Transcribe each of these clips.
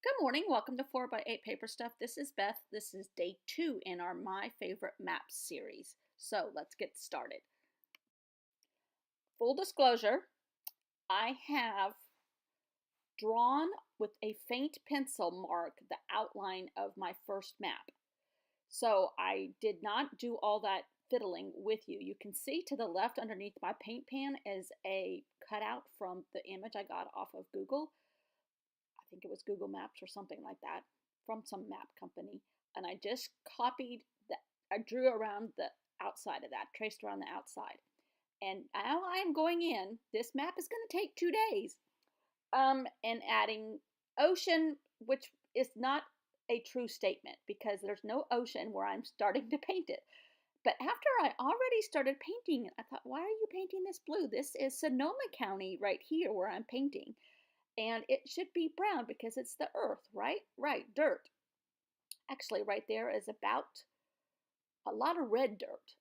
Good morning. Welcome to 4 by 8 Paper Stuff. This is Beth. This is day 2 in our My Favorite Maps series. So let's get started. Full disclosure, I have drawn with a faint pencil mark the outline of my first map. So I did not do all that fiddling with you. You can see to the left underneath my paint pan is a cutout from the image I got off of Google. I think it was Google Maps or something like that, from some map company. And I just copied that. I drew around the outside of that, traced around the outside. And now I'm going in. This map is going to take 2 days. And adding ocean, which is not a true statement because there's no ocean where I'm starting to paint it. But after I already started painting it, I thought, why are you painting this blue? This is Sonoma County right here where I'm painting. And it should be brown because it's the earth, right? Right, dirt. Actually, right there is about a lot of red dirt.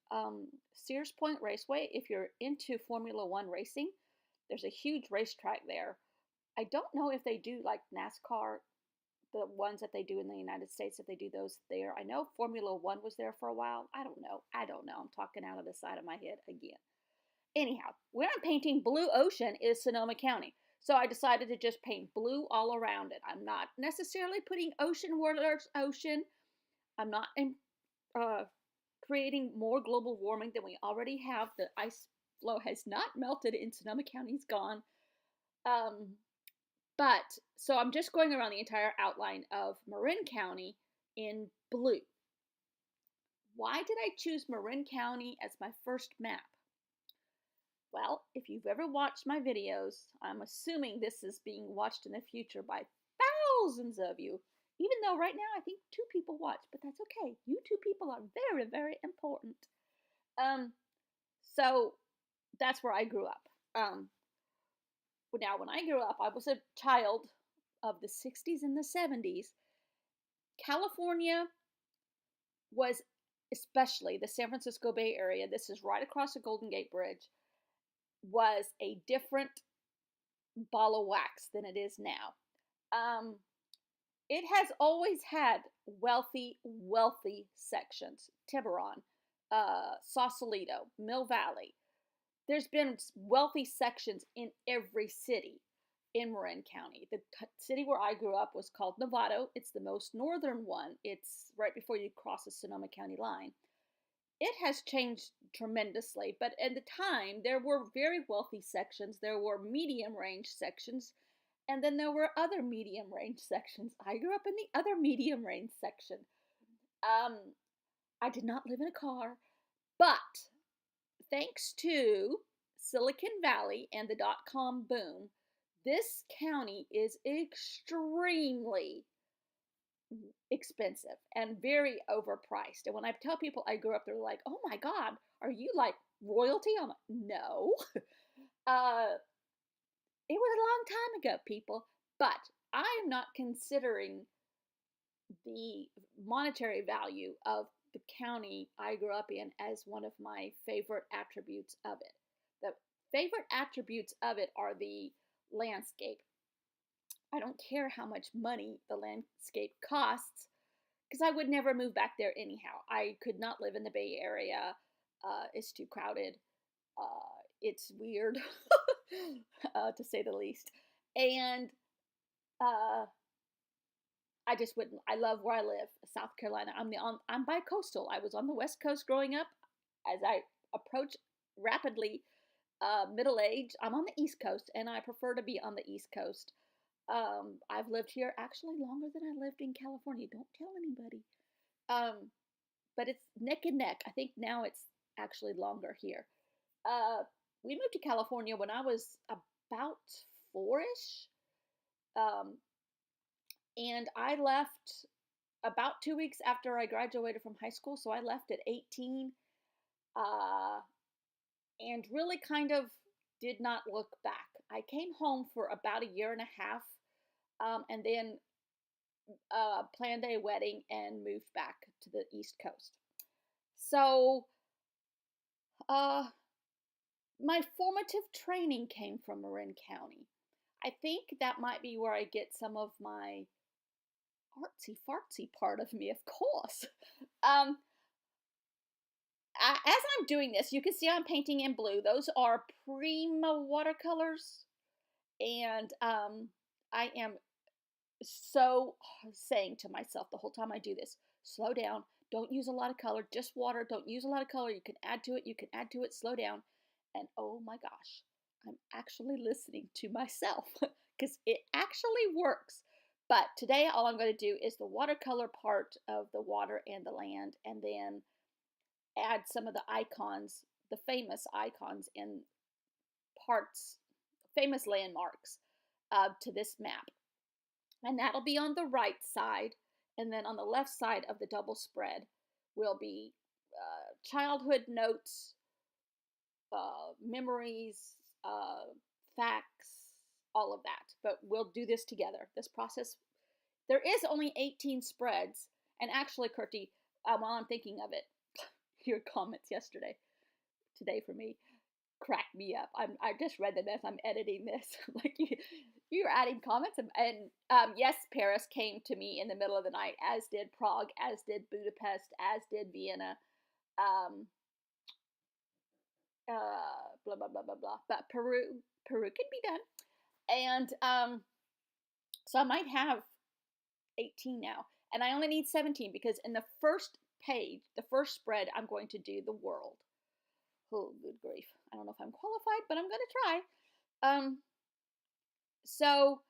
Sears Point Raceway, if you're into Formula One racing, there's a huge racetrack there. I don't know if they do like NASCAR, the ones that they do in the United States, if they do those there. I know Formula One was there for a while. I don't know. I'm talking out of the side of my head again. Anyhow, where I'm painting Blue Ocean is Sonoma County. So I decided to just paint blue all around it. I'm not necessarily putting ocean where there's ocean. I'm not uh, creating more global warming than we already have. The ice flow has not melted in Sonoma County, it's gone. Um, but so I'm just going around the entire outline of Marin County in blue. Why did I choose Marin County as my first map? Well, if you've ever watched my videos, I'm assuming this is being watched in the future by thousands of you. Even though right now I think 2 people watch, but that's okay. You 2 people are very, very important. Um, so that's where I grew up. Now, when I grew up, I was a child of the 60s and the 70s. California was, especially the San Francisco Bay Area, this is right across the Golden Gate Bridge, was a different ball of wax than it is now. Um, it has always had wealthy, wealthy sections. Tiburon, Sausalito, Mill Valley. There's been wealthy sections in every city in Marin County. The city where I grew up was called Novato. It's the most northern one. It's right before you cross the Sonoma County line. It has changed tremendously, but at the time there were very wealthy sections, there were medium range sections, and then there were other medium range sections. I grew up in the other medium range section. Um, I did not live in a car, but thanks to Silicon Valley and the dot-com boom, this county is extremely expensive and very overpriced. And when I tell people I grew up, they're like, "Oh my God, are you like royalty?" I'm like, "No." uh, it was a long time ago, people. But I'm not considering the monetary value of the county I grew up in as one of my favorite attributes of it. The favorite attributes of it are the landscape. I don't care how much money the landscape costs because I would never move back there anyhow. I could not live in the Bay Area. It's too crowded. It's weird, to say the least. And uh, I just wouldn't. I love where I live, South Carolina. I'm bi-coastal. I was on the West Coast growing up. As I approach rapidly middle age, I'm on the East Coast, and I prefer to be on the East Coast. I've lived here actually longer than I lived in California. Don't tell anybody. Um, but it's neck and neck. I think now it's actually longer here. Uh, we moved to California when I was about four-ish. Um, and I left about 2 weeks after I graduated from high school. So I left at 18, uh, and really kind of did not look back. I came home for about a year and a half, and then planned a wedding and moved back to the East Coast. So uh, my formative training came from Marin County. I think that might be where I get some of my artsy fartsy part of me, of course. Um, as I'm doing this, you can see I'm painting in blue. Those are Prima watercolors, and I am so saying to myself the whole time I do this, slow down, don't use a lot of color, just water, don't use a lot of color, you can add to it, slow down. And oh my gosh, I'm actually listening to myself because it actually works. But today all I'm going to do is the watercolor part of the water and the land, and then add some of the icons, the famous icons in parts, famous landmarks to this map. And that'll be on the right side. And then on the left side of the double spread will be childhood notes, memories, facts, all of that. But we'll do this together. This process, there is only 18 spreads. And actually, Kurti, while I'm thinking of it, your comments yesterday, today for me, cracked me up. I just read them as I'm editing this. Like you're adding comments, and yes, Paris came to me in the middle of the night, as did Prague, as did Budapest, as did Vienna, um, blah blah blah blah blah. But Peru can be done, and so I might have 18 now, and I only need 17 because in the first page, the first spread, I'm going to do the world. Oh, good grief. I don't know if I'm qualified, but I'm going to try. So,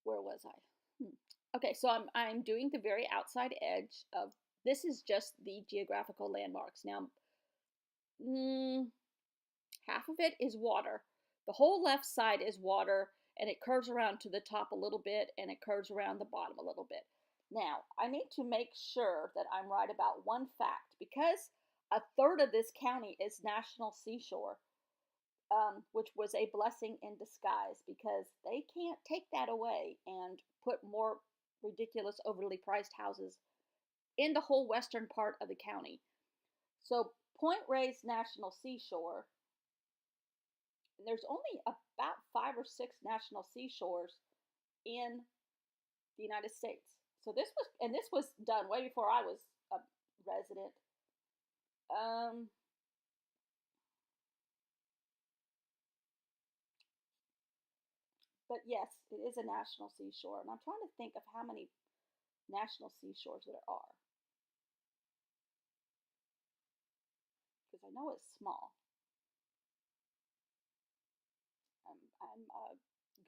where was I? Okay, so I'm doing the very outside edge of, this is just the geographical landmarks. Now, half of it is water. The whole left side is water, and it curves around to the top a little bit, and it curves around the bottom a little bit. Now, I need to make sure that I'm right about one fact, because a third of this county is national seashore, which was a blessing in disguise, because they can't take that away and put more ridiculous, overly priced houses in the whole western part of the county. So, Point Reyes National Seashore, and there's only about 5 or 6 national seashores in the United States. So this was done way before I was a resident. But yes, it is a national seashore, and I'm trying to think of how many national seashores there are, because I know it's small. I'm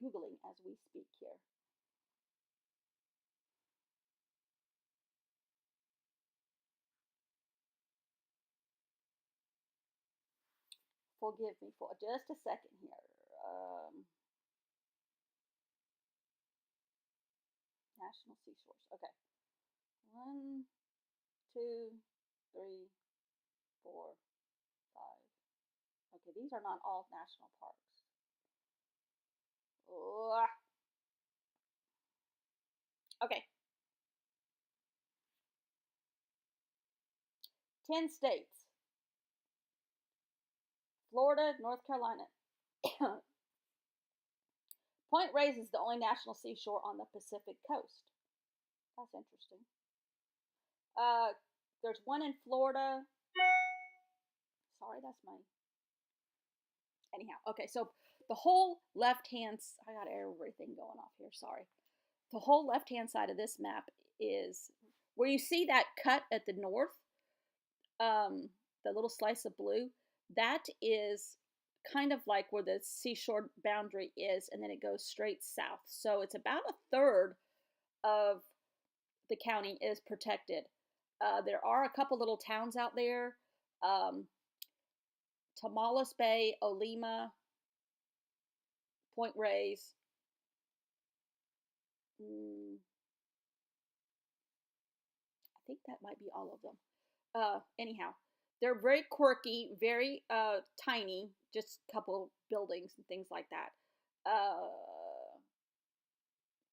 Googling as we speak here. Forgive me for just a second here. National seashores. Okay. 1, 2, 3, 4, 5. Okay, these are not all national parks. Okay. 10 states. Florida, North Carolina. Point Reyes is the only national seashore on the Pacific coast. That's interesting. There's one in Florida. Sorry, that's my. Anyhow, okay, so the whole left hand. I got everything going off here. Sorry. The whole left hand side of this map is where you see that cut at the north, the little slice of blue. That is kind of like where the seashore boundary is, and then it goes straight south. So it's about a third of the county is protected. There are a couple little towns out there, Tomales Bay, Olema, Point Reyes. I think that might be all of them. Anyhow, they're very quirky, very tiny, just a couple buildings and things like that.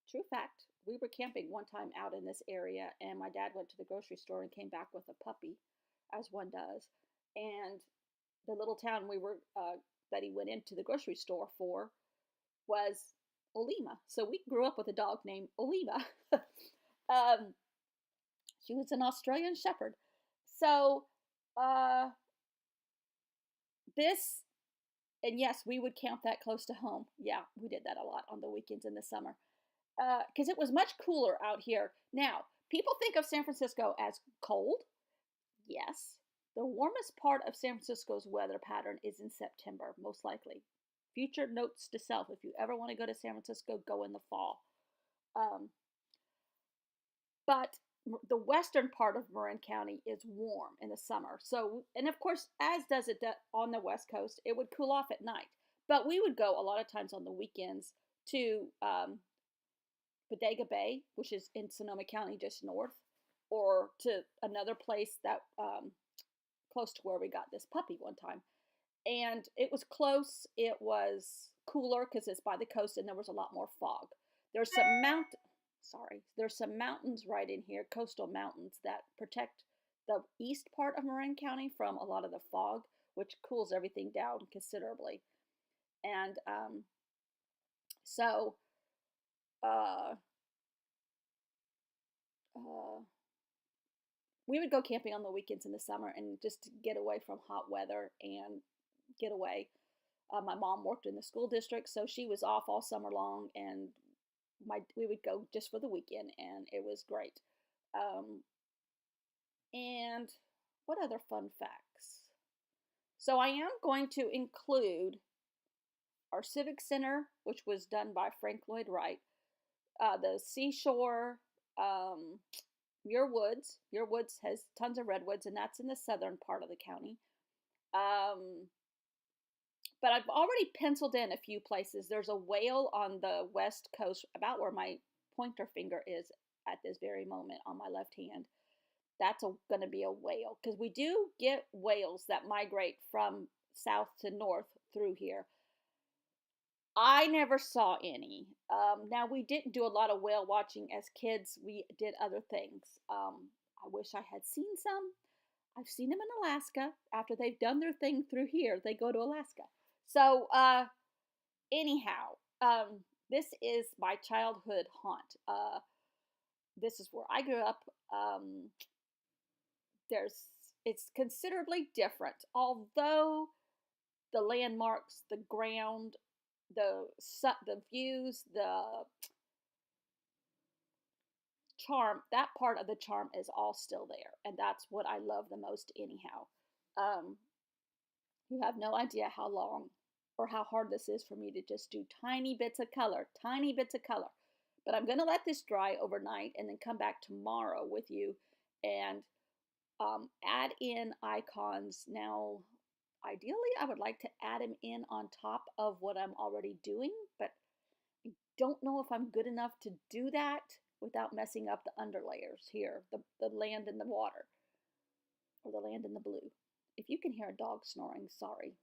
True fact, we were camping one time out in this area, and my dad went to the grocery store and came back with a puppy, as one does. And the little town we were that he went into the grocery store for was Olima. So we grew up with a dog named Olima. um, she was an Australian Shepherd. So uh, this, and yes, we would count that close to home. Yeah, we did that a lot on the weekends in the summer because it was much cooler out here. Now, people think of San Francisco as cold. Yes. The warmest part of San Francisco's weather pattern is in September, most likely. Future notes to self: if you ever want to go to San Francisco, go in the fall. Um, but the western part of Marin County is warm in the summer. So, and of course, as does it on the West Coast, it would cool off at night. But we would go a lot of times on the weekends to Bodega Bay, which is in Sonoma County, just north, or to another place that close to where we got this puppy one time. And it was close. It was cooler because it's by the coast, and there was a lot more fog. There's some there's some mountains right in here, coastal mountains that protect the east part of Marin County from a lot of the fog, which cools everything down considerably. And so uh, uh, we would go camping on the weekends in the summer and just get away from hot weather and get away. My mom worked in the school district, so she was off all summer long, and we would go just for the weekend, and it was great. Um, and what other fun facts? So I am going to include our civic center, which was done by Frank Lloyd Wright, the seashore, um, Muir Woods. Muir Woods has tons of redwoods, and that's in the southern part of the county. Um, but I've already penciled in a few places. There's a whale on the west coast, about where my pointer finger is at this very moment on my left hand. That's going to be a whale because we do get whales that migrate from south to north through here. I never saw any. Now, we didn't do a lot of whale watching as kids. We did other things. I wish I had seen some. I've seen them in Alaska. After they've done their thing through here, they go to Alaska. So, anyhow, this is my childhood haunt. This is where I grew up. There's It's considerably different, although the landmarks, the ground, the views, the charm, that part of the charm is all still there, and that's what I love the most. Anyhow, um, you have no idea how long or how hard this is for me to just do tiny bits of color, tiny bits of color. But I'm going to let this dry overnight and then come back tomorrow with you and add in icons. Now, ideally, I would like to add them in on top of what I'm already doing, but I don't know if I'm good enough to do that without messing up the underlayers here, the land in the water, or the land in the blue. If you can hear a dog snoring, sorry.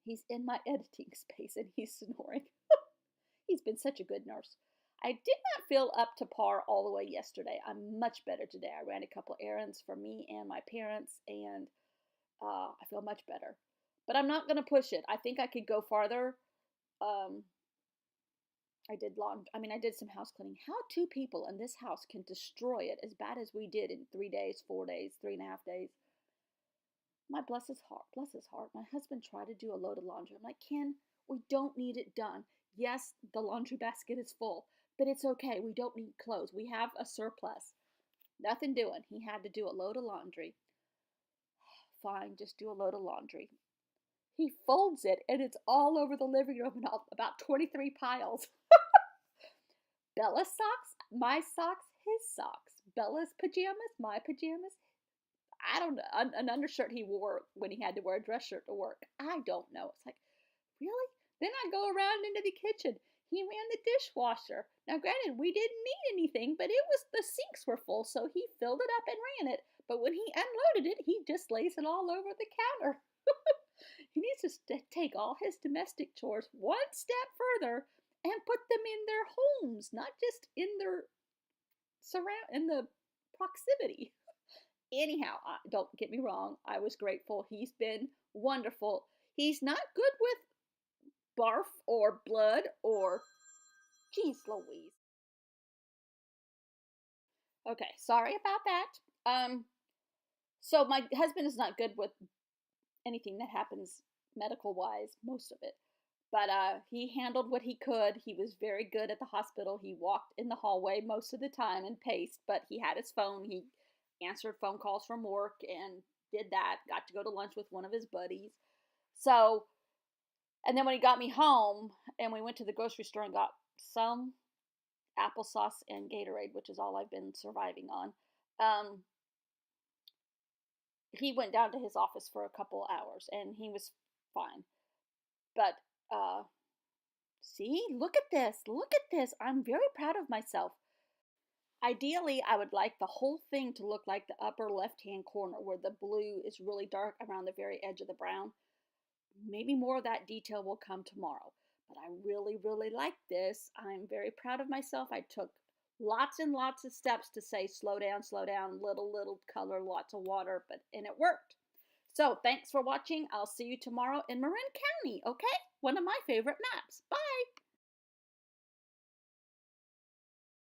He's in my editing space and he's snoring. He's been such a good nurse. I did not feel up to par all the way yesterday. I'm much better today. I ran a couple errands for me and my parents, and I feel much better. But I'm not going to push it. I think I could go farther. Um, I did some house cleaning. How two people in this house can destroy it as bad as we did in 3 days, 4 days, 3.5 days. My bless his heart. My husband tried to do a load of laundry. I'm like, Ken, we don't need it done. Yes, the laundry basket is full, but it's okay. We don't need clothes. We have a surplus. Nothing doing. He had to do a load of laundry. Fine, just do a load of laundry. He folds it, and it's all over the living room in about 23 piles. Bella's socks, my socks, his socks. Bella's pajamas, my pajamas. I don't know. An undershirt he wore when he had to wear a dress shirt to work. I don't know. It's like, really? Then I go around into the kitchen. He ran the dishwasher. Now, granted, we didn't need anything, but the sinks were full, so he filled it up and ran it. But when he unloaded it, he just lays it all over the counter. He needs to take all his domestic chores one step further and put them in their homes, not just in their in the proximity. Anyhow, don't get me wrong, I was grateful. He's been wonderful. He's not good with barf or blood or Jeez Louise. Okay, sorry about that. So my husband is not good with anything that happens medical wise, most of it. But he handled what he could. He was very good at the hospital. He walked in the hallway most of the time and paced, but he had his phone. He answered phone calls from work and did that. Got to go to lunch with one of his buddies. So, and then when he got me home and we went to the grocery store and got some applesauce and Gatorade, which is all I've been surviving on, um, he went down to his office for a couple hours and he was fine. But see, look at this. Look at this. I'm very proud of myself. Ideally, I would like the whole thing to look like the upper left-hand corner where the blue is really dark around the very edge of the brown. Maybe more of that detail will come tomorrow. But I really, really like this. I'm very proud of myself. I took lots and lots of steps to say slow down, little color, lots of water, and it worked. So thanks for watching. I'll see you tomorrow in Marin County, okay? One of my favorite maps. Bye.